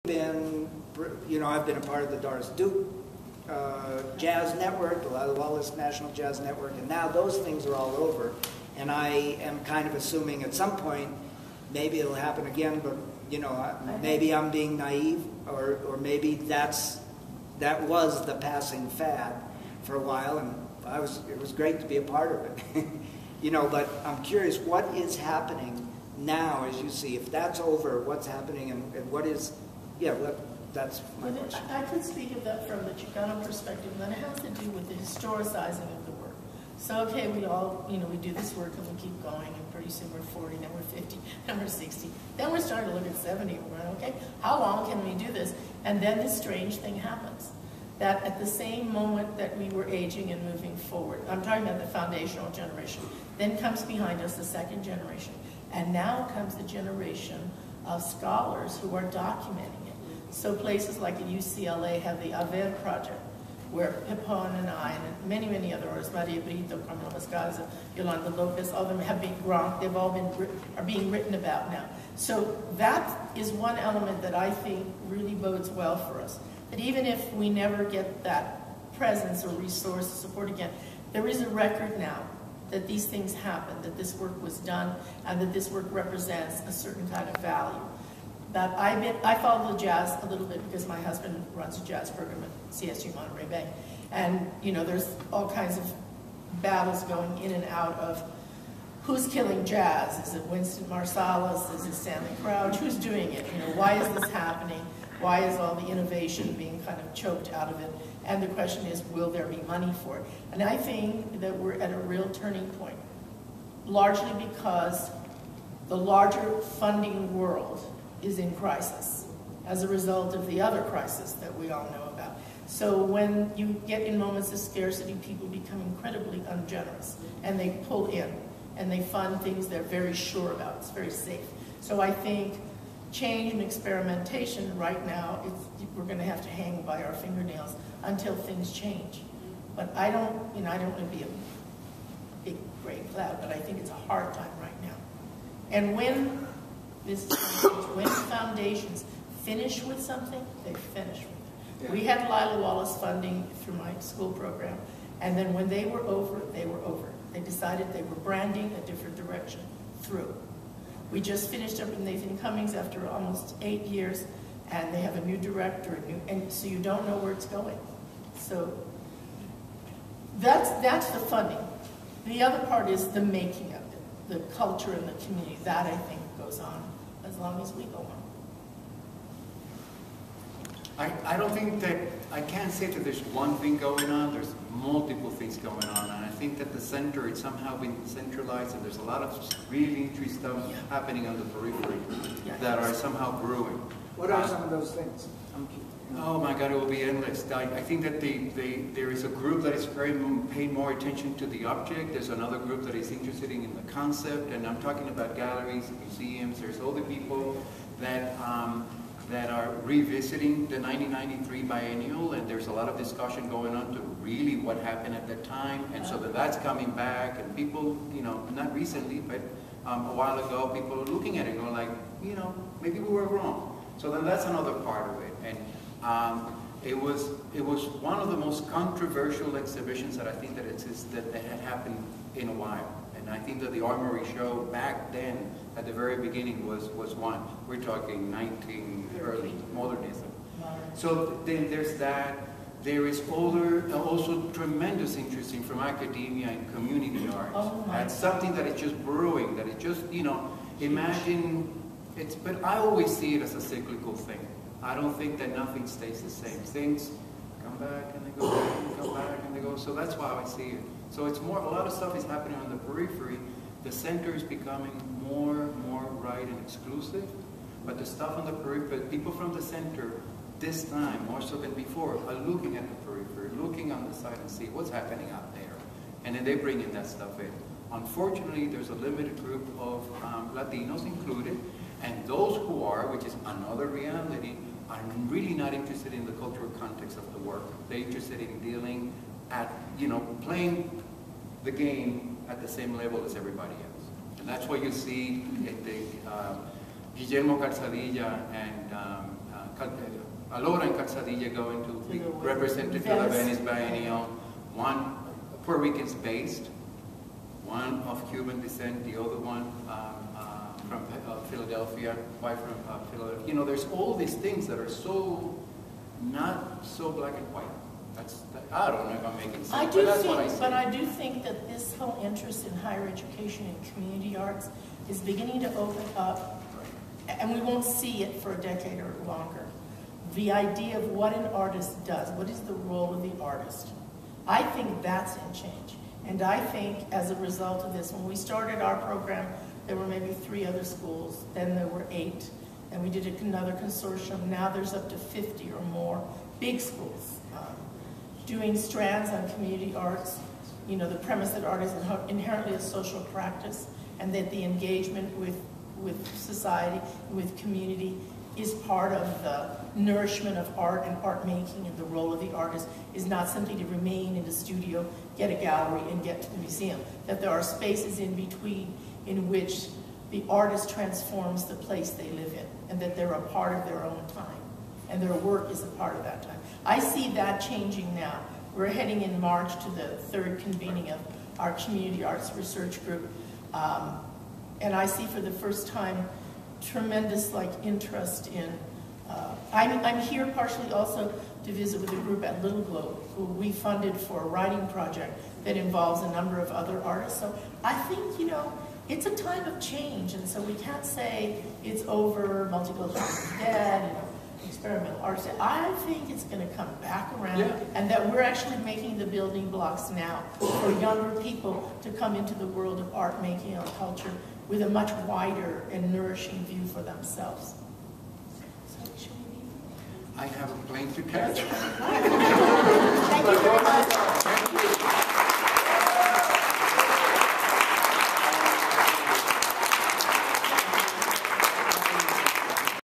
been, I've been a part of the Doris Duke Jazz Network, the Lila Wallace National Jazz Network, and now those things are all over. And I am kind of assuming at some point, maybe it'll happen again, but maybe I'm being naive, or maybe that was the passing fad for a while, and it was great to be a part of it. But I'm curious, what is happening now as you see? If that's over, what's happening, and what is, that's my question. I could speak of that from the Chicano perspective, and that has to do with the historicizing of the work. So, okay, we all, we do this work and we keep going, and pretty soon we're 40, then we're 50, then we're 60. Then we're starting to look at 70, and we're going, okay, how long can we do this? And then this strange thing happens, that at the same moment that we were aging and moving forward, I'm talking about the foundational generation, then comes behind us the second generation, and now comes the generation of scholars who are documenting it. So places like at UCLA have the AVER project, where Pepón and I, and many, many other artists, Maria Brito, Carmelo Vascaza, Yolanda Lopez, all of them have been they've all are being written about now. So that is one element that I think really bodes well for us. That even if we never get that presence or resource support again, there is a record now that these things happen, that this work was done, and that this work represents a certain kind of value. That I follow the jazz a little bit because my husband runs a jazz program at CSU Monterey Bay. And, there's all kinds of battles going in and out of who's killing jazz. Is it Winston Marsalis? Is it Stanley Crouch? Who's doing it? Why is this happening? Why is all the innovation being kind of choked out of it? And the question is, will there be money for it? And I think that we're at a real turning point, largely because the larger funding world is in crisis as a result of the other crisis that we all know about. So when you get in moments of scarcity, people become incredibly ungenerous, and they pull in, and they fund things they're very sure about. It's very safe. So I think change and experimentation right now, we're going to have to hang by our fingernails until things change. But I don't want to be a big gray cloud, but I think it's a hard time right now. And when when foundations finish with something, they finish with it. Yeah. We had Lila Wallace funding through my school program, and then when they were over, they were over. They decided they were branding a different direction through. We just finished up with Nathan Cummings after almost 8 years, and they have a new director, and so you don't know where it's going. So that's the funding. The other part is the making of it, the culture and the community. That, I think, goes on as long as we go on. I don't think that, I can't say that there's one thing going on, there's multiple things going on, and I think that the center, it's somehow been centralized, and there's a lot of really interesting stuff happening on the periphery that are somehow brewing. What are some of those things? Oh my God, it will be endless. I think that there is a group that is paying more attention to the object. There's another group that is interested in the concept, and I'm talking about galleries, museums. There's all the people that are revisiting the 1993 biennial, and there's a lot of discussion going on to really what happened at that time, and so that's coming back, and people, not recently, but a while ago, people are looking at it and going like, maybe we were wrong. So then that's another part of it. And it was one of the most controversial exhibitions that I think that had happened in a while. And I think that the Armory show back then, at the very beginning, was one. We're talking early modernism. So then there's that. There is also tremendous interest from academia and community art. That's something that is just brewing, that is just, imagine, but I always see it as a cyclical thing. I don't think that nothing stays the same. Things come back and they go, come back and they go. So that's why I see it. So it's more, a lot of stuff is happening on the periphery. The center is becoming more right and exclusive. But the stuff on the periphery, people from the center, this time, more so than before, are looking at the periphery, looking on the side and see what's happening out there. And then they bring in that stuff in. Unfortunately, there's a limited group of Latinos included, and those who are, which is another reality, are really not interested in the cultural context of the work. They're interested in dealing at, playing the game at the same level as everybody else. And that's what you see at the Guillermo Calzadilla and Alora and Calzadilla going to be represented to the Venice. Venice Biennial. One Puerto Ricans based, one of Cuban descent, the other one from Philadelphia, wife from Philadelphia. You know, there's all these things that are so not so black and white. I don't know if I'm making sense, but that's what I see. But I do think that this whole interest in higher education and community arts is beginning to open up, and we won't see it for a decade or longer. The idea of what an artist does, what is the role of the artist. I think that's in change. And I think as a result of this, when we started our program, there were maybe 3 other schools, then there were 8, and we did another consortium. Now there's up to 50 or more big schools doing strands on community arts. You know, the premise that art is inherently a social practice, and that the engagement with society, with community, is part of the nourishment of art and art making, and the role of the artist is not simply to remain in the studio, get a gallery, and get to the museum. That there are spaces in between in which the artist transforms the place they live in, and that they're a part of their own time, and their work is a part of that time. I see that changing now. We're heading in March to the 3rd convening of our Community Arts Research Group, and I see for the first time tremendous interest in, I'm here partially also to visit with a group at Little Globe, who we funded for a writing project that involves a number of other artists. So I think, you know, it's a time of change, and so we can't say it's over, multiculturalism is dead, you know, experimental arts. I think it's going to come back around, and that we're actually making the building blocks now for younger people to come into the world of art making and culture with a much wider and nourishing view for themselves. So, should we leave? I have a plane to catch.